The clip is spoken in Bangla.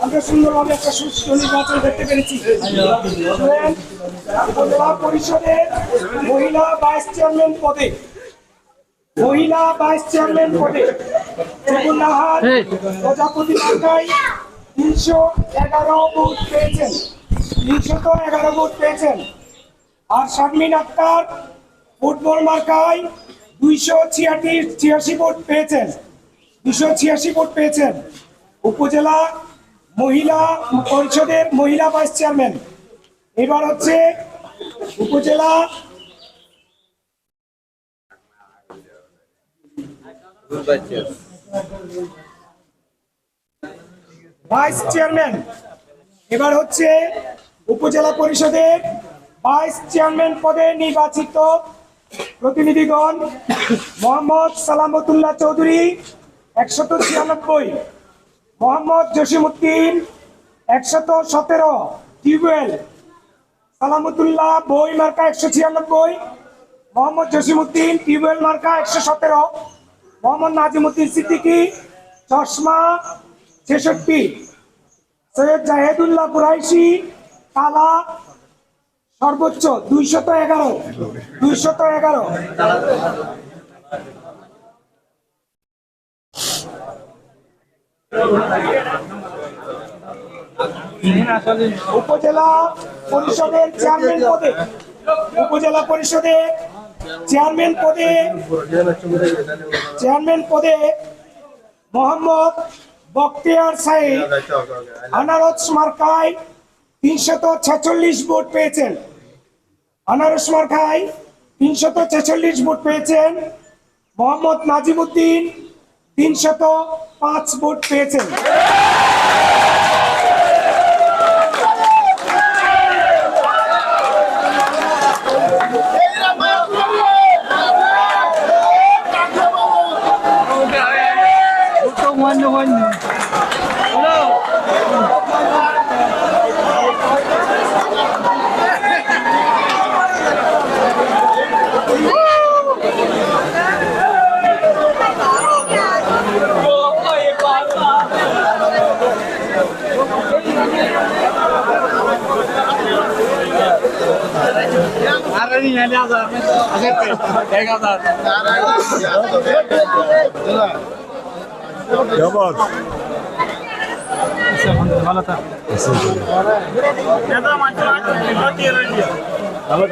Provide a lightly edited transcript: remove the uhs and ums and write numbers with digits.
আমরা সুন্দরভাবে একটা সুস্থ নির্বাচন করতে পেরেছি। উপজেলা পরিষদের মহিলা ভাইস চেয়ারম্যান পদে জগন্নাথ প্রজাপতি মার্কায় 311 ভোট পেয়েছেন, 311 ভোট পেয়েছেন। আর শারমিন আক্তার ফুটবল মার্কায় 286 ভোট পেয়েছেন, 286 ভোট পেয়েছেন। উপজেলা মহিলা পরিষদের মহিলা ভাইস চেয়ারম্যান এবার হচ্ছে উপজেলা ভাইস চেয়ারম্যান, এবার হচ্ছে উপজেলা পরিষদের ভাইস চেয়ারম্যান পদে নির্বাচিত প্রতিনিধিগণ: মোহাম্মদ সালামতুল্লাহ চৌধুরী 196, মোহাম্মদ জসিমউদ্দিন 117, টিউবওয়েল সালামতুল্লাহ বই মার্কা 196, মোহাম্মদ জসিমউদ্দিন টিউবওয়েল মার্কা 117, মোহাম্মদ নাজিমউদ্দিন সিদ্দিকী চশমা 66, সৈয়দ জাহেদুল্লাহ কুরাইশি কালা সর্বোচ্চ 211। উপজেলা পরিষদের চেয়ারম্যান পদে মোহাম্মদ বখতিয়ার সাইদ আনারস মার্কায় 346 ভোট পেয়েছেন, আনারস মার্কায় 346 ভোট পেয়েছেন। মোহাম্মদ নাজিমউদ্দিন 305 ভোট পেয়েছেন। ভালো